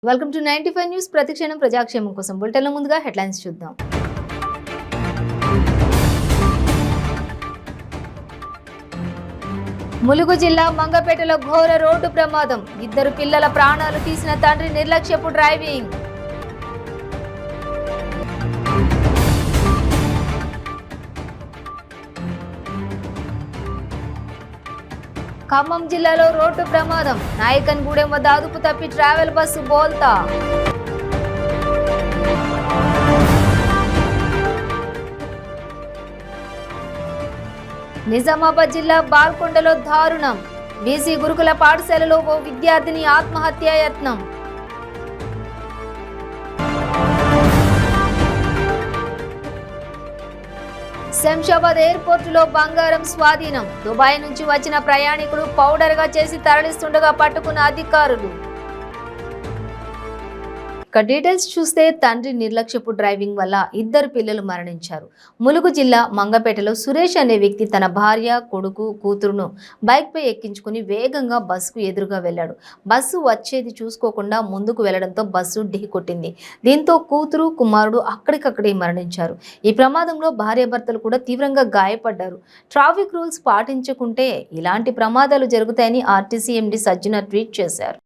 Welcome to 95 news. ప్రతిక్షణం ప్రజాక్షేమం కోసం బులెటిన్ల ముందుగా హెడ్లైన్స్ చూద్దాం. ములుగు జిల్లా మంగపేటలో ఘోర రోడ్డు ప్రమాదం. 2 పిల్లల ప్రాణాలు తీసిన తండ్రి నిర్లక్ష్యపు డ్రైవింగ్. ఖమ్మం జిల్లాలో రోడ్డు ప్రమాదం. నాయకన్గూడెం వద్ద అదుపు తప్పి ట్రావెల్ బస్సు బోల్తా. నిజామాబాద్ జిల్లా బాల్కొండలో దారుణం. బీసీ గురుకుల పాఠశాలలో ఓ విద్యార్థిని ఆత్మహత్యాయత్నం. శంషాబాద్ ఎయిర్పోర్టులో బంగారం స్వాధీనం. దుబాయ్ నుంచి వచ్చిన ప్రయాణికుడు పౌడర్ గా చేసి తరలిస్తుండగా పట్టుకున్న అధికారులు. డీటెయిల్స్ చూస్తే తండ్రి నిర్లక్ష్యపు డ్రైవింగ్ వల్ల 2 పిల్లలు మరణించారు. ములుగు జిల్లా మంగపేటలో సురేష్ అనే వ్యక్తి తన భార్య, కొడుకు, కూతురును బైక్ పై ఎక్కించుకుని వేగంగా బస్సుకు ఎదురుగా వెళ్లాడు. బస్సు వచ్చేది చూసుకోకుండా ముందుకు వెళ్లడంతో బస్సు ఢీకొట్టింది. దీంతో కూతురు, కుమారుడు అక్కడికక్కడే మరణించారు. ఈ ప్రమాదంలో భార్యాభర్తలు కూడా తీవ్రంగా గాయపడ్డారు. ట్రాఫిక్ రూల్స్ పాటించకుంటే ఇలాంటి ప్రమాదాలు జరుగుతాయని ఆర్టీసీ ఎండీ సజ్జన ట్వీట్ చేశారు.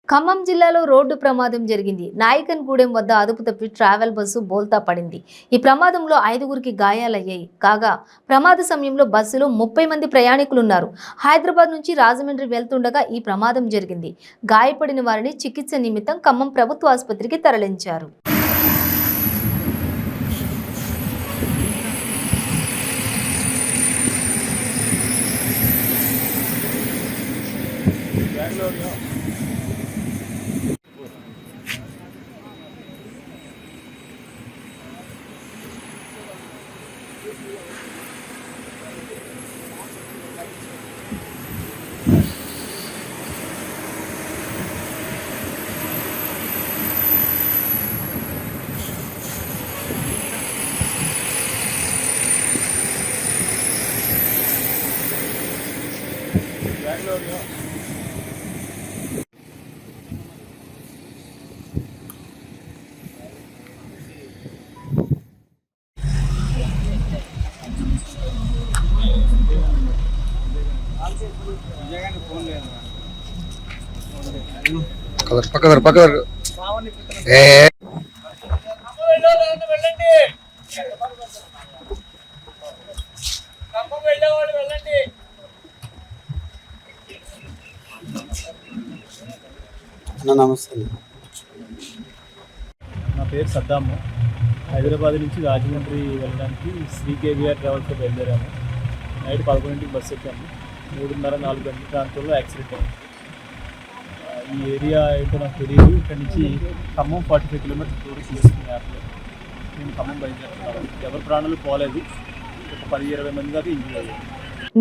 ఖమ్మం జిల్లాలో రోడ్డు ప్రమాదం జరిగింది. నాయకన్గూడెం వద్ద అదుపు తప్పి ట్రావెల్ బస్సు బోల్తా పడింది. ఈ ప్రమాదంలో 5గురికి గాయాలయ్యాయి. కాగా ప్రమాద సమయంలో బస్సులో 30 మంది ప్రయాణికులున్నారు. హైదరాబాద్ నుంచి రాజమండ్రి వెళ్తుండగా ఈ ప్రమాదం జరిగింది. గాయపడిన వారిని చికిత్స నిమిత్తం ఖమ్మం ప్రభుత్వ ఆసుపత్రికి తరలించారు. పక్కదర్ నమస్తే. నా పేరు సద్దాము. హైదరాబాద్ నుంచి రాజమండ్రి వెళ్ళడానికి శ్రీ కేవీఆర్ ట్రావెల్స్లో బయలుదేరాము. నైట్ 11ంటికి బస్సు ఎక్కాము. 3:30, 4 గంటల ప్రాంతంలో యాక్సిడెంట్ అయింది. ఈ ఏరియా ఏంటో నాకు తెలియదు. ఇక్కడ నుంచి ఖమ్మం 45 కిలోమీటర్స్ దూరం తీసుకునే యాప్లో నేను ఖమ్మం బయలుదేరుతున్నాను. ఎవరి ప్రాణాలు పోలేదు. ఒక 10-20 మంది దాకా ఇంజూరీ అయ్యారు.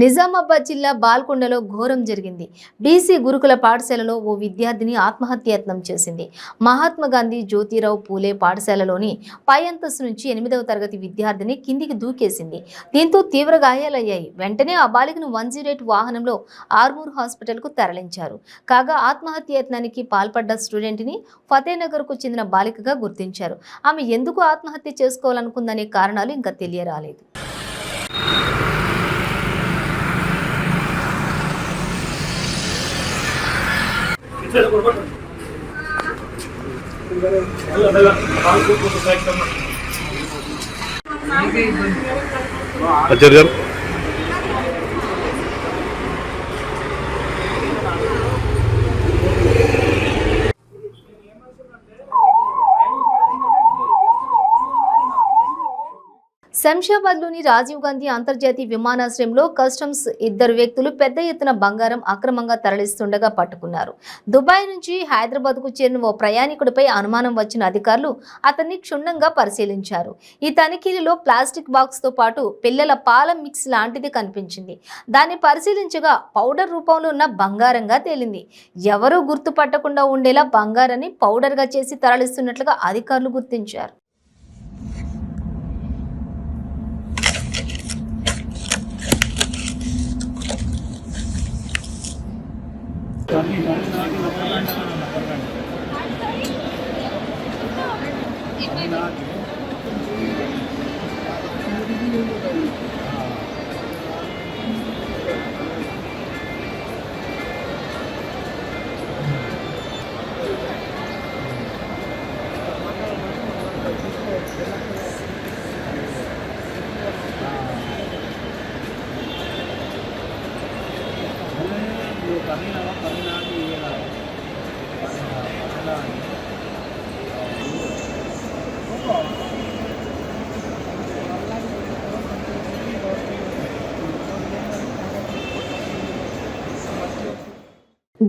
నిజామాబాద్ జిల్లా బాల్కొండలో ఘోరం జరిగింది. బీసీ గురుకుల పాఠశాలలో ఓ విద్యార్థిని ఆత్మహత్యాయత్నం చేసింది. మహాత్మా గాంధీ జ్యోతిరావు పూలే పాఠశాలలోని పై అంతస్తు నుంచి 8వ తరగతి విద్యార్థిని కిందికి దూకేసింది. దీంతో తీవ్ర గాయాలయ్యాయి. వెంటనే ఆ బాలికను 108 వాహనంలో ఆర్మూర్ హాస్పిటల్కు తరలించారు. కాగా ఆత్మహత్యాయత్నానికి పాల్పడ్డ స్టూడెంట్ని ఫతేనగర్కు చెందిన బాలికగా గుర్తించారు. ఆమె ఎందుకు ఆత్మహత్య చేసుకోవాలనుకుందనే కారణాలు ఇంకా తెలియరాలేదు. శంషాబాద్లోని రాజీవ్ గాంధీ అంతర్జాతీయ విమానాశ్రయంలో కస్టమ్స్ ఇద్దరు వ్యక్తులు పెద్ద ఎత్తున బంగారం అక్రమంగా తరలిస్తుండగా పట్టుకున్నారు. దుబాయ్ నుంచి హైదరాబాద్కు చేరిన ఓ ప్రయాణికుడిపై అనుమానం వచ్చిన అధికారులు అతన్ని క్షుణ్ణంగా పరిశీలించారు. ఈ తనిఖీలలో ప్లాస్టిక్ బాక్స్తో పాటు పిల్లల పాల మిక్స్ లాంటిది కనిపించింది. దాన్ని పరిశీలించగా పౌడర్ రూపంలో ఉన్న బంగారంగా తేలింది. ఎవరూ గుర్తుపట్టకుండా ఉండేలా బంగారాన్ని పౌడర్గా చేసి తరలిస్తున్నట్లుగా అధికారులు గుర్తించారు.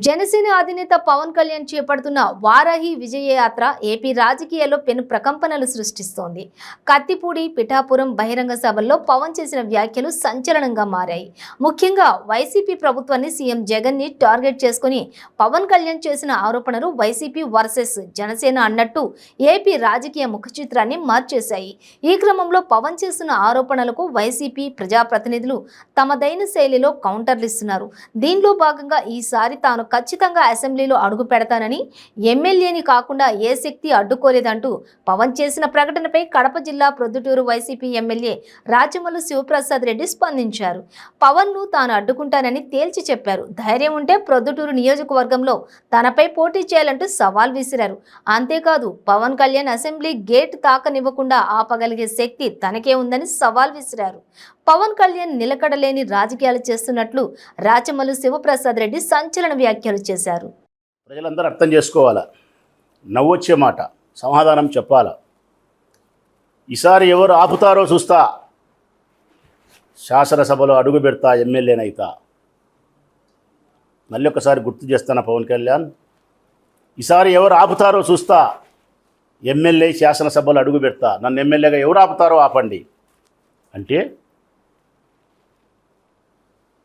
జనసేన అధినేత పవన్ కళ్యాణ్ చేపడుతున్న వారాహి విజయ యాత్ర ఏపీ రాజకీయాల్లో పెను ప్రకంపనలు సృష్టిస్తోంది. కత్తిపూడి, పిఠాపురం బహిరంగ సభల్లో పవన్ చేసిన వ్యాఖ్యలు సంచలనంగా మారాయి. ముఖ్యంగా వైసీపీ ప్రభుత్వాన్ని సీఎం జగన్ ని టార్గెట్ చేసుకుని పవన్ కళ్యాణ్ చేసిన ఆరోపణలు వైసీపీ వర్సెస్ జనసేన అన్నట్టు ఏపీ రాజకీయ ముఖ చిత్రాన్ని మార్చేశాయి. ఈ క్రమంలో పవన్ చేస్తున్న ఆరోపణలకు వైసీపీ ప్రజాప్రతినిధులు తమదైన శైలిలో కౌంటర్లు ఇస్తున్నారు. దీనిలో భాగంగా ఈసారి తాను ఖచ్చితంగా అసెంబ్లీలో అడుగు పెడతానని, ఎమ్మెల్యేని కాకుండా ఏ శక్తి అడ్డుకోలేదంటూ పవన్ చేసిన ప్రకటనపై కడప జిల్లా ప్రొద్దుటూరు వైసీపీ ఎమ్మెల్యే రాచమల్లు శివప్రసాద్ రెడ్డి స్పందించారు. పవన్ ను తాను అడ్డుకుంటానని తేల్చి చెప్పారు. ధైర్యం ఉంటే ప్రొద్దుటూరు నియోజకవర్గంలో తనపై పోటీ చేయాలంటూ సవాల్ విసిరారు. అంతేకాదు పవన్ కళ్యాణ్ అసెంబ్లీ గేట్ తాకనివ్వకుండా ఆపగలిగే శక్తి తనకే ఉందని సవాల్ విసిరారు. పవన్ కళ్యాణ్ నిలకడలేని రాజకీయాలు చేస్తున్నట్లు రాచమల్లు శివప్రసాద్ రెడ్డి సంచలన వ్యాఖ్యలు చేశారు. ప్రజలందరూ అర్థం చేసుకోవాలా, నవ్వొచ్చే మాట సమాధానం చెప్పాలా. ఈసారి ఎవరు ఆపుతారో చూస్తా, శాసనసభలో అడుగు పెడతా, ఎమ్మెల్యేనైతా. మళ్ళీ ఒకసారి గుర్తు చేస్తాను పవన్ కళ్యాణ్, ఈసారి ఎవరు ఆపుతారో చూస్తా, ఎమ్మెల్యే శాసనసభలో అడుగు పెడతా. నన్ను ఎమ్మెల్యేగా ఎవరు ఆపుతారో ఆపండి అంటే,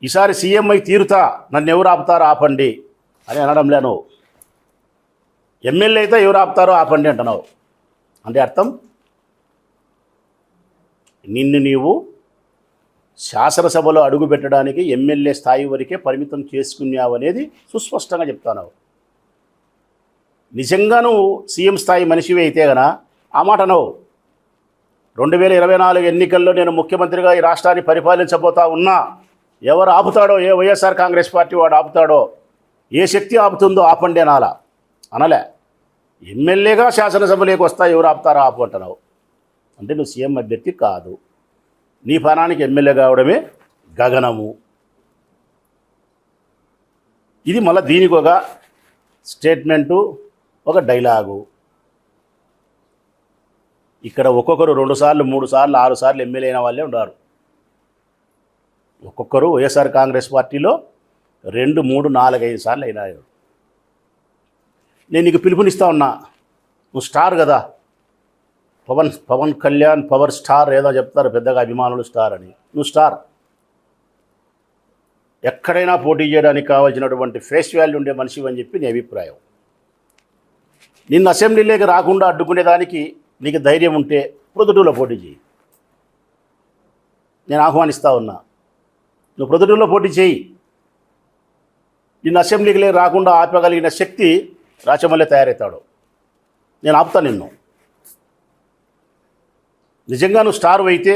ఈసారి సీఎం అయి తీరుతా, నన్ను ఎవరు ఆపుతారో ఆపండి అని అనడం లేను. ఎమ్మెల్యే అయితే ఎవరు ఆపుతారో ఆపండి అంటున్నావు. అంటే అర్థం, నిన్ను నీవు శాసనసభలో అడుగు పెట్టడానికి ఎమ్మెల్యే స్థాయి వరకే పరిమితం చేసుకున్నావు అనేది సుస్పష్టంగా చెప్తాను. నిజంగా నువ్వు సీఎం స్థాయి మనిషివి అయితే గన ఆ మాట అనవు. 2024 ఎన్నికల్లో నేను ముఖ్యమంత్రిగా ఈ రాష్ట్రాన్ని పరిపాలించబోతా ఉన్నా, ఎవరు ఆపుతాడో, ఏ వైఎస్ఆర్ కాంగ్రెస్ పార్టీ వాడు ఆపుతాడో, ఏ శక్తి ఆపుతుందో ఆపండి అనాలా, అనలే. ఎమ్మెల్యేగా శాసనసభలోకి వస్తా, ఎవరు ఆపుతారో ఆపు అంటున్నావు. అంటే నువ్వు సీఎం అభ్యర్థి కాదు. నీ పనానికి ఎమ్మెల్యే కావడమే గగనము. ఇది మళ్ళీ దీనికి ఒక స్టేట్మెంటు, ఒక డైలాగు. ఇక్కడ ఒక్కొక్కరు 2 సార్లు 3 సార్లు 6 సార్లు ఎమ్మెల్యే అయిన వాళ్ళే ఉన్నారు. ఒక్కొక్కరు వైఎస్ఆర్ కాంగ్రెస్ పార్టీలో 2, 3, 4, 5 సార్లు అయినారు. నేను నీకు పిలుపునిస్తా ఉన్నా, నువ్వు స్టార్ కదా, పవన్ కళ్యాణ్ పవర్ స్టార్ ఏదో చెప్తారు పెద్దగా అభిమానులు స్టార్ అని. నువ్వు స్టార్, ఎక్కడైనా పోటీ చేయడానికి కావాల్సినటువంటి ఫేస్ వాల్యూ ఉండే మనిషి అని చెప్పి నీ అభిప్రాయం. నిన్ను అసెంబ్లీలోకి రాకుండా అడ్డుకునేదానికి నీకు ధైర్యం ఉంటే ప్రొద్దుటూరులో పోటీ చేయి, నేను ఆహ్వానిస్తా ఉన్నా. నువ్వు ప్రొద్దుటూరులో పోటీ చేయి. నిన్ను అసెంబ్లీకి రాకుండా ఆపగలిగిన శక్తి రాచమల్లె తయారవుతాడు. నేను ఆపుతాను నిన్ను. నిజంగా నువ్వు స్టార్ అయితే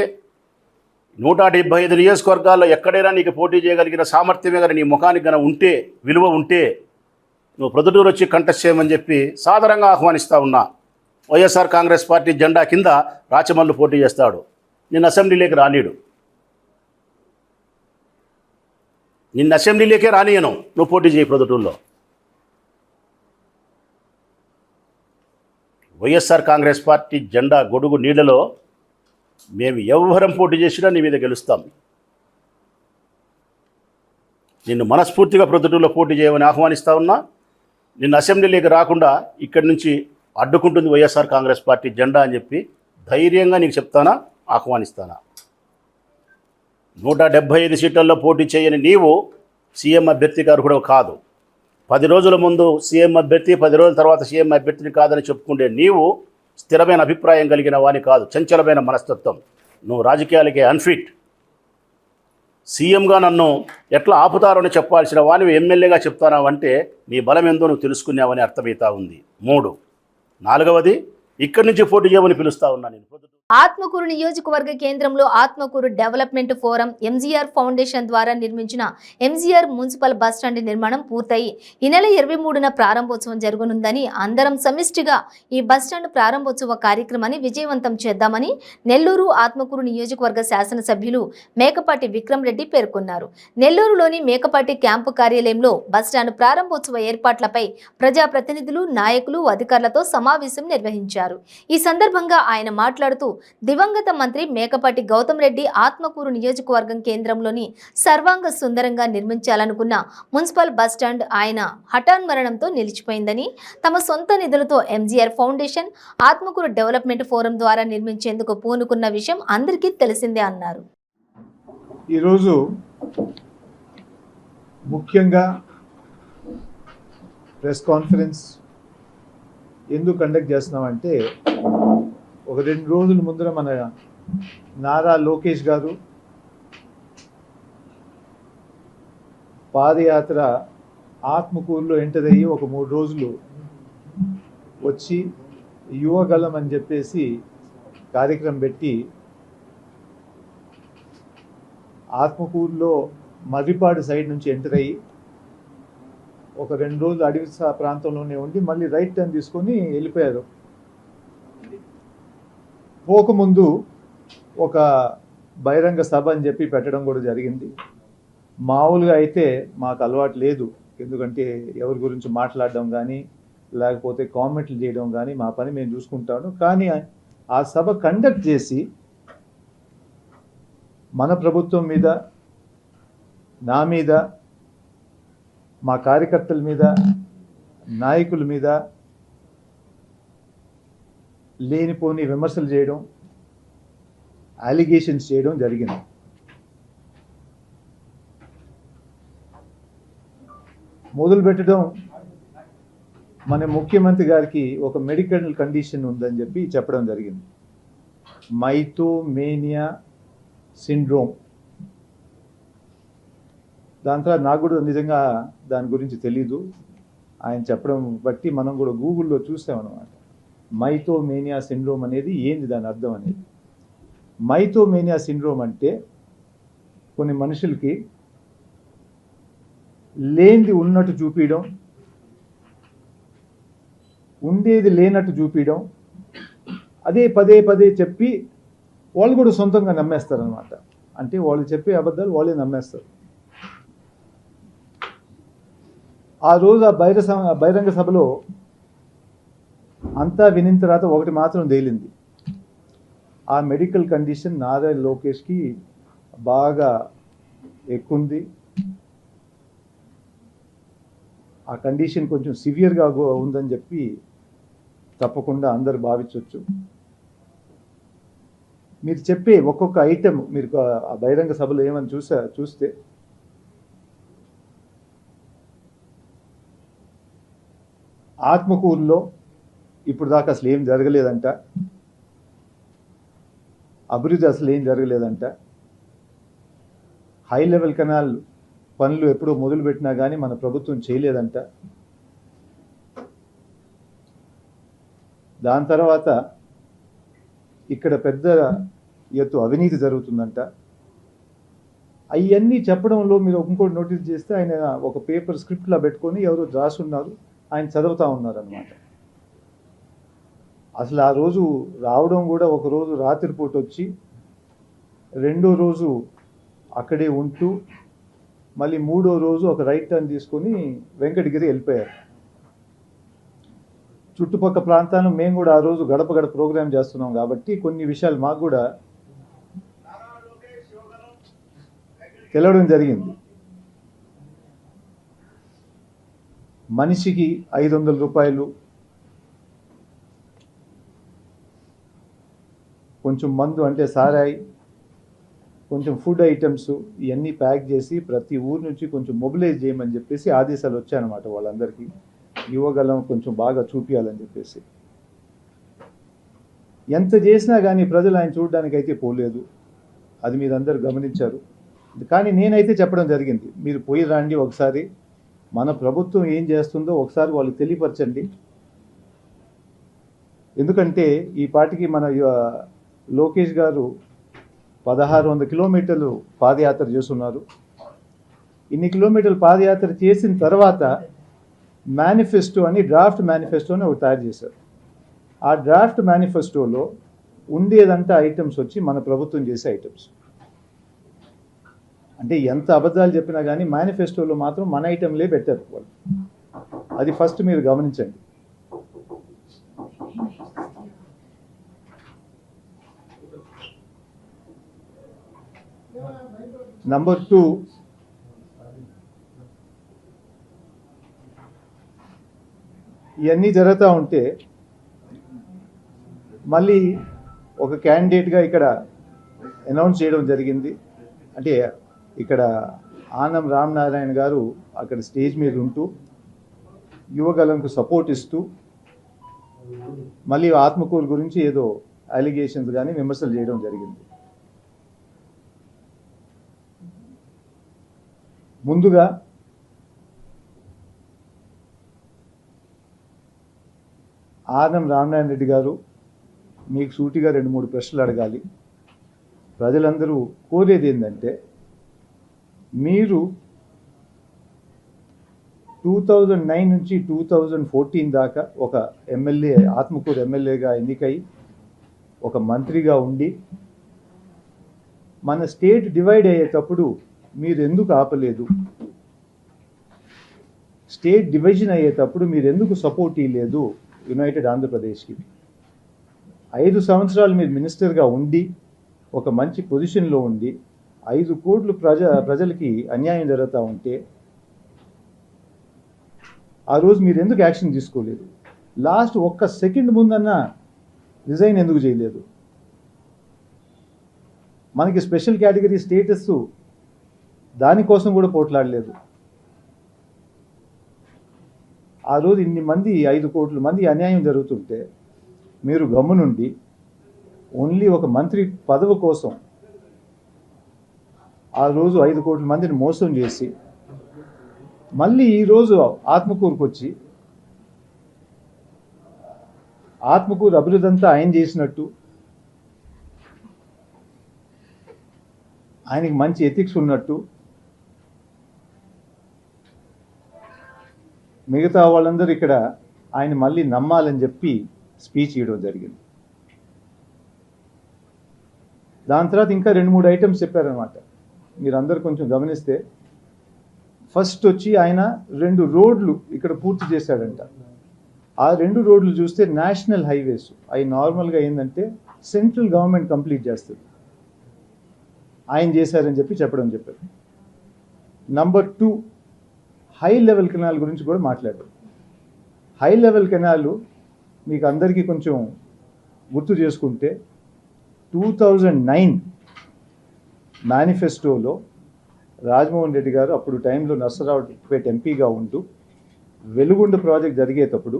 175 నియోజకవర్గాల్లో ఎక్కడైనా నీకు పోటీ చేయగలిగిన సామర్థ్యమే కానీ నీ ముఖానికి కనుక ఉంటే, విలువ ఉంటే, నువ్వు ప్రొద్దుటూరు వచ్చి కంటెస్ట్ చేయమని చెప్పి సాదరంగా ఆహ్వానిస్తా ఉన్నా. వైఎస్ఆర్ కాంగ్రెస్ పార్టీ జెండా కింద రాచమల్లు పోటీ చేస్తాడు. నిన్ను అసెంబ్లీలోకి రానీడు. నిన్ను అసెంబ్లీలోకే రానియను, నువ్వు పోటీ చేయి ప్రొద్దుటూరులో. వైఎస్ఆర్ కాంగ్రెస్ పార్టీ జెండా గొడుగు నీళ్లలో మేము ఎవ్వరం పోటీ చేసినా నీ మీద గెలుస్తాం. నిన్ను మనస్ఫూర్తిగా ప్రొద్దుటూరులో పోటీ చేయమని ఆహ్వానిస్తా ఉన్నా. నిన్ను అసెంబ్లీలోకి రాకుండా ఇక్కడి నుంచి అడ్డుకుంటుంది వైఎస్ఆర్ కాంగ్రెస్ పార్టీ జెండా అని చెప్పి ధైర్యంగా నీకు చెప్తానా, ఆహ్వానిస్తానా. 175 సీట్లలో పోటీ చేయని నీవు సీఎం అభ్యర్థికి అర్హుడు కాదు. 10 రోజుల ముందు సీఎం అభ్యర్థి, 10 రోజుల తర్వాత సీఎం అభ్యర్థిని కాదని చెప్పుకుంటే నీవు స్థిరమైన అభిప్రాయం కలిగిన వాని కాదు, చంచలమైన మనస్తత్వం. నువ్వు రాజకీయాలకే అన్ఫిట్. సీఎంగా నన్ను ఎట్లా ఆపుతారని చెప్పాల్సిన వానివి ఎమ్మెల్యేగా చెప్తానావంటే నీ బలం ఏందో నువ్వు తెలుసుకున్నావని అర్థమవుతా ఉంది. 3. 4వది, ఇక్కడి నుంచి పోటీ చేయమని పిలుస్తా ఉన్నా నేను. ఆత్మకూరు నియోజకవర్గ కేంద్రంలో Atmakur development forum MGR foundation ద్వారా నిర్మించిన ఎంజీఆర్ మున్సిపల్ బస్టాండ్ నిర్మాణం పూర్తయి ఈ నెల 23న ప్రారంభోత్సవం జరగనుందని, అందరం సమిష్టిగా ఈ బస్టాండ్ ప్రారంభోత్సవ కార్యక్రమాన్ని విజయవంతం చేద్దామని నెల్లూరు ఆత్మకూరు నియోజకవర్గ శాసనసభ్యులు మేకపాటి విక్రమ్ రెడ్డి పేర్కొన్నారు. నెల్లూరులోని మేకపాటి క్యాంపు కార్యాలయంలో బస్టాండ్ ప్రారంభోత్సవ ఏర్పాట్లపై ప్రజాప్రతినిధులు, నాయకులు, అధికారులతో సమావేశం నిర్వహించారు. ఈ సందర్భంగా ఆయన మాట్లాడుతూ, దివంగత మంత్రి మేకపాటి గౌతమ్ రెడ్డి ఆత్మకూరు నియోజకవర్గం కేంద్రంలోని సర్వాంగ సుందరంగా నిర్మించాలనుకున్న మున్సిపల్ బస్టాండ్ ఆయన హఠాన్మరణంతో నిలిచిపోయిందని, తమ సొంత నిధులతో MGR foundation Atmakur development forum ద్వారా నిర్మించేందుకు పూనుకున్న విషయం అందరికీ తెలిసిందే అన్నారు. ఈరోజు ముఖ్యంగా ప్రెస్ కాన్ఫరెన్స్ ఎందుకు కండక్ట్ చేస్తున్నామంటే, ఒక 2 రోజుల ముందర మన నారా లోకేష్ గారు పాదయాత్ర ఆత్మకూరులో ఎంటర్ అయ్యి ఒక 3 రోజులు వచ్చి యువగలం అని చెప్పేసి కార్యక్రమం పెట్టి ఆత్మకూరులో మర్రిపాడు సైడ్ నుంచి ఎంటర్ అయ్యి ఒక 2 రోజులు అడవి ప్రాంతంలోనే ఉండి మళ్ళీ రైట్ టర్న్ తీసుకొని వెళ్ళిపోయారు. పోకముందు ఒక బహిరంగ సభ అని చెప్పి పెట్టడం కూడా జరిగింది. మామూలుగా అయితే మాకు అలవాటు లేదు, ఎందుకంటే ఎవరి గురించి మాట్లాడడం కానీ లేకపోతే కామెంట్లు చేయడం కానీ మా పని మేము చూసుకుంటాను. కానీ ఆ సభ కండక్ట్ చేసి మన ప్రభుత్వం మీద, నా మీద, మా కార్యకర్తల మీద, నాయకుల మీద లేనిపోని విమర్శలు చేయడం, అలిగేషన్స్ చేయడం జరిగింది. మొదలు పెట్టడం మన ముఖ్యమంత్రి గారికి ఒక మెడికల్ కండిషన్ ఉందని చెప్పి చెప్పడం జరిగింది, మైథోమేనియా సిండ్రోమ్. దాని తర్వాత నాకు కూడా నిజంగా దాని గురించి తెలీదు, ఆయన చెప్పడం బట్టి మనం కూడా గూగుల్లో చూసామన్నమాట. మైథోమేనియా సిండ్రోమ్ అనేది ఏంది, దాని అర్థం అనేది. మైథోమేనియా సిండ్రోమ్ అంటే కొన్ని మనుషులకి లేనిది ఉన్నట్టు చూపించడం, ఉండేది లేనట్టు చూపించడం, అదే పదే పదే చెప్పి వాళ్ళు కూడా సొంతంగా నమ్మేస్తారనమాట. అంటే వాళ్ళు చెప్పే అబద్ధాలు వాళ్ళే నమ్మేస్తారు. ఆ రోజు ఆ బహిరంగ సభలో అంతా వినిన తర్వాత ఒకటి మాత్రం తేలింది, ఆ మెడికల్ కండిషన్ నారా లోకేష్కి బాగా ఎక్కుంది. ఆ కండిషన్ కొంచెం సివియర్గా ఉందని చెప్పి తప్పకుండా అందరు భావించవచ్చు. మీరు చెప్పే ఒక్కొక్క ఐటెం మీరు ఆ బహిరంగ సభలో ఏమని చూస్తే ఆత్మకూరులో ఇప్పుడు దాకా అసలు ఏం జరగలేదంట, అభివృద్ధి అసలు ఏం జరగలేదంట, హై లెవెల్ కెనాల్ పనులు ఎప్పుడో మొదలుపెట్టినా కానీ మన ప్రభుత్వం చేయలేదంట. దాని తర్వాత ఇక్కడ పెద్ద ఎత్తు అవినీతి జరుగుతుందంట. అవన్నీ చెప్పడంలో మీరు ఇంకోటి నోటీస్ చేస్తే ఆయన ఒక పేపర్ స్క్రిప్ట్లా పెట్టుకొని ఎవరో రాసున్నారు, ఆయన చదువుతూ ఉన్నారనమాట. అసలు ఆ రోజు రావడం కూడా ఒక రోజు రాత్రిపూట వచ్చి 2వ రోజు అక్కడే ఉంటూ మళ్ళీ 3వ రోజు ఒక రైట్ టర్న్ తీసుకొని వెంకటగిరి వెళ్ళిపోయారు. చుట్టుపక్కల ప్రాంతాలను మేము కూడా ఆ రోజు గడప గడప ప్రోగ్రామ్ చేస్తున్నాం కాబట్టి కొన్ని విషయాలు మాకు కూడా తెలవడం జరిగింది. మనిషికి 500 రూపాయలు, కొంచెం మందు అంటే సారాయి, కొంచెం ఫుడ్ ఐటమ్స్ ఇవన్నీ ప్యాక్ చేసి ప్రతి ఊరు నుంచి కొంచెం మొబిలైజ్ చేయమని చెప్పేసి ఆదేశాలు వచ్చాయన్నమాట వాళ్ళందరికీ. యువగలం కొంచెం బాగా చూపించాలని చెప్పేసి. ఎంత చేసినా కానీ ప్రజలు ఆయన చూడడానికి అయితే పోలేదు. అది మీరందరూ గమనించారు. కానీ నేనైతే చెప్పడం జరిగింది, మీరు పోయి రండి ఒకసారి, మన ప్రభుత్వం ఏం చేస్తుందో ఒకసారి వాళ్ళకి తెలియపరచండి. ఎందుకంటే ఈ పాటికి మన లోకేష్ గారు 1600 కిలోమీటర్లు పాదయాత్ర చేస్తున్నారు. ఇన్ని కిలోమీటర్లు పాదయాత్ర చేసిన తర్వాత మేనిఫెస్టో అని డ్రాఫ్ట్ మేనిఫెస్టోని ఒకటి తయారు చేశారు. ఆ డ్రాఫ్ట్ మేనిఫెస్టోలో ఉండేదంతా ఐటమ్స్ వచ్చి మన ప్రభుత్వం చేసే ఐటమ్స్. అంటే ఎంత అబద్ధాలు చెప్పినా కానీ మేనిఫెస్టోలో మాత్రం మన ఐటెంలే పెట్టారు వాళ్ళు. అది ఫస్ట్ మీరు గమనించండి. నంబర్ 2, ఇవన్నీ జరుగుతూ ఉంటే మళ్ళీ ఒక క్యాండిడేట్గా ఇక్కడ అనౌన్స్ చేయడం జరిగింది. అంటే ఇక్కడ ఆనం రామనారాయణ గారు అక్కడ స్టేజ్ మీద ఉంటూ యువగలంకు సపోర్ట్ ఇస్తూ మళ్ళీ ఆత్మకూరు గురించి ఏదో అలిగేషన్స్ కానీ విమర్శలు చేయడం జరిగింది. ముందుగా ఆనం రామనారాయణ రెడ్డి గారు, మీకు సూటిగా 2-3 ప్రశ్నలు అడగాలి. ప్రజలందరూ కోరేది ఏంటంటే, మీరు 2009 నుంచి 2014 దాకా ఒక ఎమ్మెల్యే, ఆత్మకూరు ఎమ్మెల్యేగా ఎన్నికై ఒక మంత్రిగా ఉండి మన స్టేట్ డివైడ్ అయ్యేటప్పుడు మీరు ఎందుకు ఆపలేదు? స్టేట్ డివిజన్ అయ్యేటప్పుడు మీరు ఎందుకు సపోర్ట్ ఇవ్వలేదు యునైటెడ్ ఆంధ్రప్రదేశ్కి? 5 సంవత్సరాలు మీరు మినిస్టర్గా ఉండి ఒక మంచి పొజిషన్లో ఉండి 5 కోట్ల ప్రజలకి అన్యాయం జరుగుతూ ఉంటే ఆ రోజు మీరు ఎందుకు యాక్షన్ తీసుకోలేదు? లాస్ట్ 1 సెకండ్ ముందన్నా రిజైన్ ఎందుకు చేయలేదు? మనకి స్పెషల్ కేటగిరీ స్టేటస్ దానికోసం కూడా పోట్లాడలేదు. ఆ రోజు ఇన్ని మంది 5 కోట్ల మంది అన్యాయం జరుగుతుంటే మీరు గమ్మునుండి ఓన్లీ ఒక మంత్రి పదవి కోసం ఆ రోజు 5 కోట్ల మందిని మోసం చేసి మళ్ళీ ఈరోజు ఆత్మకూరుకు వచ్చి ఆత్మకూరు అభివృద్ధి అంతా ఆయన చేసినట్టు, ఆయనకి మంచి ఎథిక్స్ ఉన్నట్టు, మిగతా వాళ్ళందరూ ఇక్కడ ఆయన మళ్ళీ నమ్మాలని చెప్పి స్పీచ్ ఇవ్వడం జరిగింది. దాని తర్వాత ఇంకా 2-3 ఐటమ్స్ చెప్పారనమాట. మీరందరూ కొంచెం గమనిస్తే, ఫస్ట్ వచ్చి ఆయన 2 రోడ్లు ఇక్కడ పూర్తి చేశాడంట. ఆ 2 రోడ్లు చూస్తే నేషనల్ హైవేస్. అవి నార్మల్గా ఏంటంటే సెంట్రల్ గవర్నమెంట్ కంప్లీట్ చేస్తుంది, ఆయన చేశారని చెప్పడం చెప్పారు. నంబర్ 2, హై లెవెల్ కెనాల్ గురించి కూడా మాట్లాడారు. హై లెవెల్ కెనాల్ మీకు అందరికీ కొంచెం గుర్తు చేసుకుంటే 2009 మేనిఫెస్టోలో రాజమోహన్ రెడ్డి గారు అప్పుడు టైంలో నర్సరావుపేట ఎంపీగా ఉంటూ వెలుగొండ ప్రాజెక్ట్ జరిగేటప్పుడు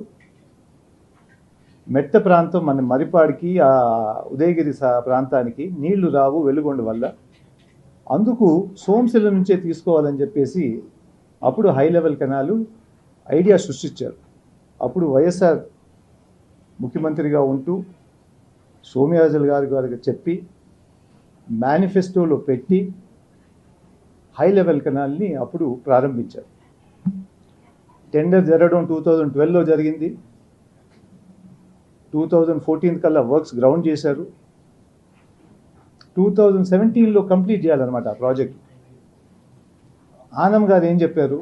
మెట్ట ప్రాంతం మన మరిపాడికి ఆ ఉదయగిరి ప్రాంతానికి నీళ్లు రావు వెలుగొండ వల్ల, అందుకు సోమశిల నుంచే తీసుకోవాలని చెప్పేసి అప్పుడు హై లెవెల్ కెనాలు ఐడియా సృష్టించారు. అప్పుడు వైఎస్ఆర్ ముఖ్యమంత్రిగా ఉంటూ సోమయాజులు గారికి చెప్పి మేనిఫెస్టోలో పెట్టి హై లెవెల్ కెనాల్ని అప్పుడు ప్రారంభించారు. టెండర్ జరగడం 2012లో జరిగింది. 2014 కల్లా వర్క్స్ గ్రౌండ్ చేశారు. 2017లో కంప్లీట్ చేయాలన్నమాట ఆ ప్రాజెక్ట్. ఆనం గారు ఏం చెప్పారు?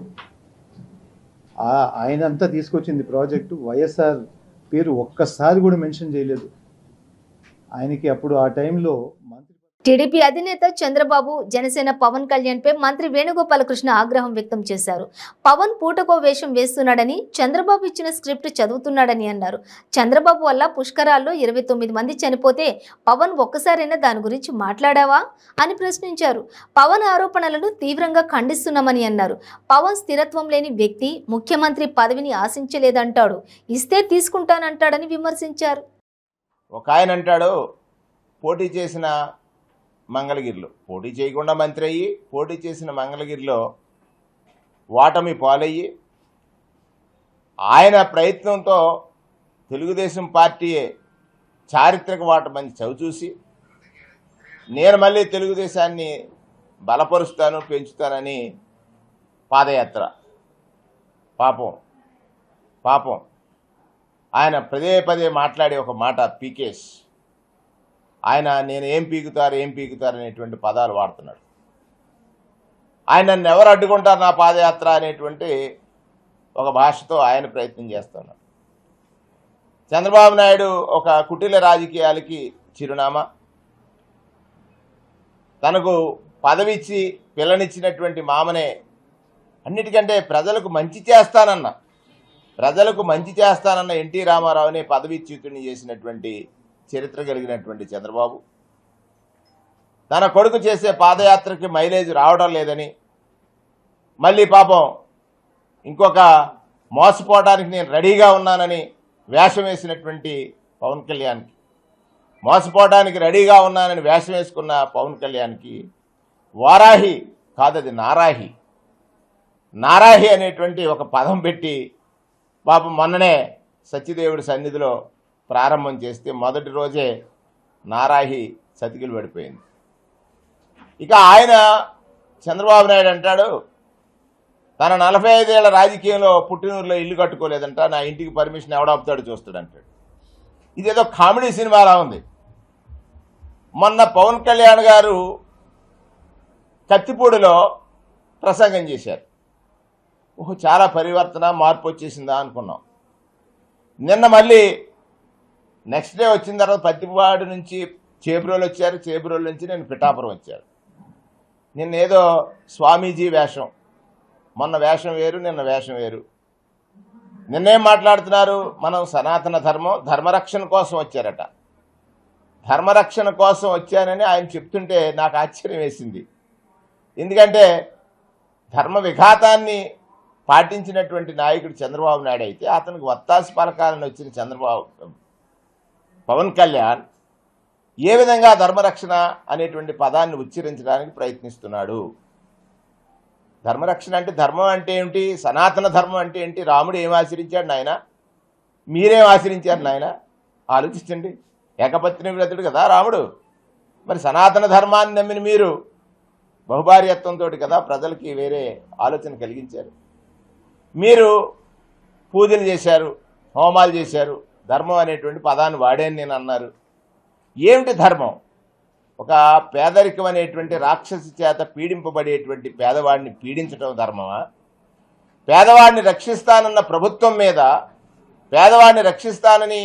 ఆయనంతా తీసుకొచ్చింది ప్రాజెక్టు, వైఎస్ఆర్ పేరు ఒక్కసారి కూడా మెన్షన్ చేయలేదు. ఆయనకి అప్పుడు ఆ టైంలో మంత్రి టీడీపీ అధినేత చంద్రబాబు జనసేన పవన్ కళ్యాణ్ పై మంత్రి వేణుగోపాలకృష్ణ ఆగ్రహం వ్యక్తం చేశారు. పవన్ పూటకో వేషం వేస్తున్నాడని, చంద్రబాబు ఇచ్చిన స్క్రిప్ట్ చదువుతున్నాడని అన్నారు. చంద్రబాబు వల్ల పుష్కరాల్లో 29 మంది చనిపోతే పవన్ ఒక్కసారైనా దాని గురించి మాట్లాడావా అని ప్రశ్నించారు. పవన్ ఆరోపణలను తీవ్రంగా ఖండిస్తున్నామని అన్నారు. పవన్ స్థిరత్వం లేని వ్యక్తి, ముఖ్యమంత్రి పదవిని ఆశించలేదంటాడు, ఇస్తే తీసుకుంటానంటాడని విమర్శించారు. ఒక ఆయన అంటాడు, పోటీ చేసిన మంగళగిరిలో పోటీ చేయకుండా మంత్రి అయ్యి పోటీ చేసిన మంగళగిరిలో ఓటమి పాలయ్యి ఆయన ప్రయత్నంతో తెలుగుదేశం పార్టీ చారిత్రక ఓటమి చవిచూసి నేను మళ్ళీ తెలుగుదేశాన్ని బలపరుస్తాను, పెంచుతానని పాదయాత్ర. పాపం ఆయన పదే పదే మాట్లాడే ఒక మాట పీకేష్. ఆయన నేను ఏం పీకుతారు అనేటువంటి పదాలు వాడుతున్నాడు. ఆయన నన్ను ఎవరు అడ్డుకుంటారు నా పాదయాత్ర అనేటువంటి ఒక భాషతో ఆయన ప్రయత్నం చేస్తున్నాడు. చంద్రబాబు నాయుడు ఒక కుటిల రాజకీయాలకి చిరునామా. తనకు పదవిచ్చి పిల్లనిచ్చినటువంటి మామనే అన్నిటికంటే ప్రజలకు మంచి చేస్తానన్న ఎన్టీ రామారావుని పదవిచ్యుతుని చేసినటువంటి చరిత్ర కలిగినటువంటి చంద్రబాబు తన కొడుకు చేసే పాదయాత్రకి మైలేజ్ రావడం లేదని మళ్ళీ పాపం ఇంకొక మోసపోవడానికి నేను రెడీగా ఉన్నానని వేషం వేసినటువంటి పవన్ కళ్యాణ్కి, మోసపోవడానికి రెడీగా ఉన్నానని వేషం వేసుకున్న పవన్ కళ్యాణ్కి వారాహి కాదది నారాహి అనేటువంటి ఒక పదం పెట్టి పాపం మొన్ననే సత్యదేవుడి సన్నిధిలో ప్రారంభం చేస్తే మొదటి రోజే నారాహి సతికిలు పడిపోయింది. ఇక ఆయన చంద్రబాబు నాయుడు అంటాడు, తన 45 ఏళ్ల రాజకీయంలో పుట్టినూరులో ఇల్లు కట్టుకోలేదంట, నా ఇంటికి పర్మిషన్ ఎవడాపుతాడు చూస్తాడంటాడు. ఇదేదో కామెడీ సినిమాలా ఉంది. మొన్న పవన్ కళ్యాణ్ గారు కత్తిపూడిలో ప్రసంగం చేశారు. చాలా పరివర్తన, మార్పు వచ్చేసిందా అనుకున్నాం. నిన్న మళ్ళీ నెక్స్ట్ డే వచ్చిన తర్వాత పత్తిపాడు నుంచి చేబ్రోలు వచ్చారు, చేబ్రోలు నుంచి నేను పిఠాపురం వచ్చాను. నిన్న ఏదో స్వామీజీ వేషం, మొన్న వేషం వేరు, నిన్న వేషం వేరు. నిన్నేం మాట్లాడుతున్నారు, మనం సనాతన ధర్మరక్షణ కోసం వచ్చారట. ధర్మరక్షణ కోసం వచ్చానని ఆయన చెప్తుంటే నాకు ఆశ్చర్యం వేసింది. ఎందుకంటే ధర్మ విఘాతాన్ని పాటించినటువంటి నాయకుడు చంద్రబాబు నాయుడు అయితే అతనికి వత్తాసి పలకాలని వచ్చిన పవన్ కళ్యాణ్ ఏ విధంగా ధర్మరక్షణ అనేటువంటి పదాన్ని ఉచ్చరించడానికి ప్రయత్నిస్తున్నాడు. ధర్మరక్షణ అంటే ధర్మం అంటే ఏమిటి, సనాతన ధర్మం అంటే ఏంటి, రాముడు ఏం ఆచరించాడు నాయన, మీరేం ఆచరించారు నాయన, ఆలోచించండి. ఏకపత్ని వ్రతుడు కదా రాముడు. మరి సనాతన ధర్మాన్ని నమ్మిన మీరు బహుభార్యత్వంతో కదా ప్రజలకి వేరే ఆలోచన కలిగించారు. మీరు పూజలు చేశారు, హోమాలు చేశారు, ధర్మం అనేటువంటి పదాన్ని వాడేని నేను అన్నారు. ఏమిటి ధర్మం? ఒక పేదరికం అనేటువంటి రాక్షసి చేత పీడింపబడేటువంటి పేదవాడిని పీడించడం ధర్మమా? పేదవాడిని రక్షిస్తానన్న ప్రభుత్వం మీద, పేదవాడిని రక్షిస్తానని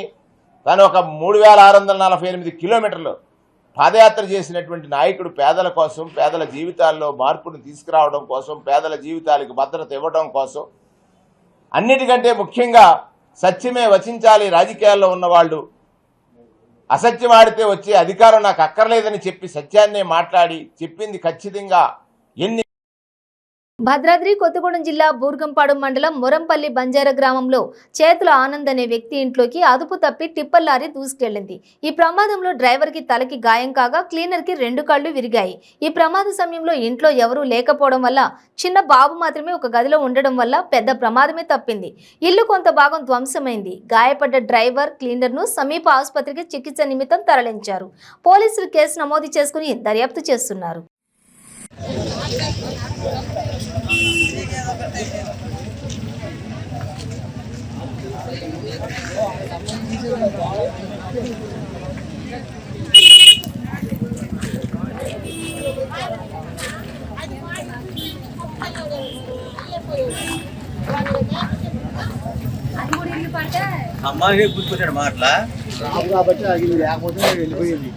తను ఒక 3648 కిలోమీటర్లు పాదయాత్ర చేసినటువంటి నాయకుడు పేదల కోసం, పేదల జీవితాల్లో మార్పును తీసుకురావడం కోసం, పేదల జీవితాలకు భద్రత ఇవ్వడం కోసం, అన్నిటికంటే ముఖ్యంగా సత్యమే వచించాలి రాజకీయాల్లో ఉన్నవాళ్ళు, అసత్యం ఆడితే వచ్చే అధికారం నాకు అక్కర్లేదని చెప్పి సత్యాన్నే మాట్లాడి చెప్పింది ఖచ్చితంగా ఎన్ని. భద్రాద్రి కొత్తగూడెం జిల్లా బూర్గంపాడు మండలం మొరంపల్లి బంజారా గ్రామంలో చేతుల ఆనంద్ అనే వ్యక్తి ఇంట్లోకి అదుపు తప్పి టిప్పర్ లారీ దూసుకెళ్లింది. ఈ ప్రమాదంలో డ్రైవర్కి తలకి గాయం కాగా క్లీనర్కి 2 కళ్ళు విరిగాయి. ఈ ప్రమాద సమయంలో ఇంట్లో ఎవరూ లేకపోవడం వల్ల, చిన్న బాబు మాత్రమే ఒక గదిలో ఉండడం వల్ల పెద్ద ప్రమాదమే తప్పింది. ఇల్లు కొంత భాగం ధ్వంసమైంది. గాయపడ్డ డ్రైవర్, క్లీనర్ను సమీప ఆసుపత్రికి చికిత్స నిమిత్తం తరలించారు. పోలీసులు కేసు నమోదు చేసుకుని దర్యాప్తు చేస్తున్నారు. అమ్మాయి గుర్తుకొచ్చాడు మాటలా కాబట్టి అది లేకపోతే వెళ్ళిపోయింది.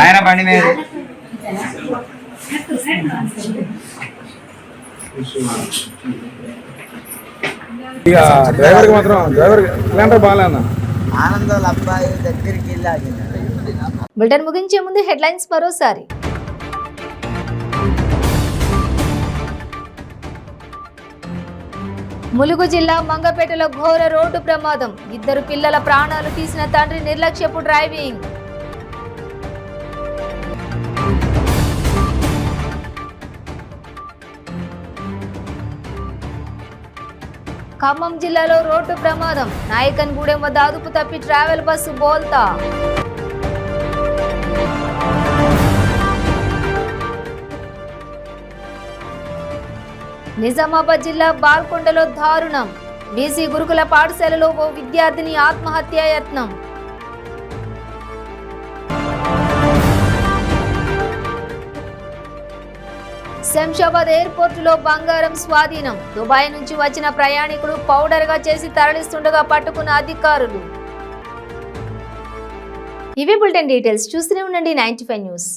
ఆయన బండి మీద ఇక డ్రైవర్కి మాత్రం సిలిండర్ బాగాలేనా ఆనందాల అబ్బాయి దగ్గరికి వెళ్ళి ఆగింది. బులెటిన్ ముగించే ముందు హెడ్లైన్స్ మరోసారి. ములుగు జిల్లా మంగపేటలో ఘోర రోడ్డు ప్రమాదం. 2 పిల్లల ప్రాణాలు తీసిన తండ్రి నిర్లక్ష్యపు డ్రైవింగ్. ఖమ్మం జిల్లాలో రోడ్డు ప్రమాదం. నాయకన్గూడెం వద్ద అదుపు తప్పి ట్రావెల్ బస్సు బోల్తా. నిజామాబాద్ జిల్లా బాల్కొండలో దారుణం. బీసీ గురుకుల పాఠశాలలో ఓ విద్యార్థిని ఆత్మహత్యాయత్నం. శంషాబాద్ ఎయిర్పోర్టులో బంగారం స్వాధీనం. దుబాయ్ నుంచి వచ్చిన ప్రయాణికుడు పౌడర్గా చేసి తరలిస్తుండగా పట్టుకున్న అధికారులు. ఇవి బులెటిన్ డీటెయిల్స్. చూస్తూనే ఉండండి 95 న్యూస్.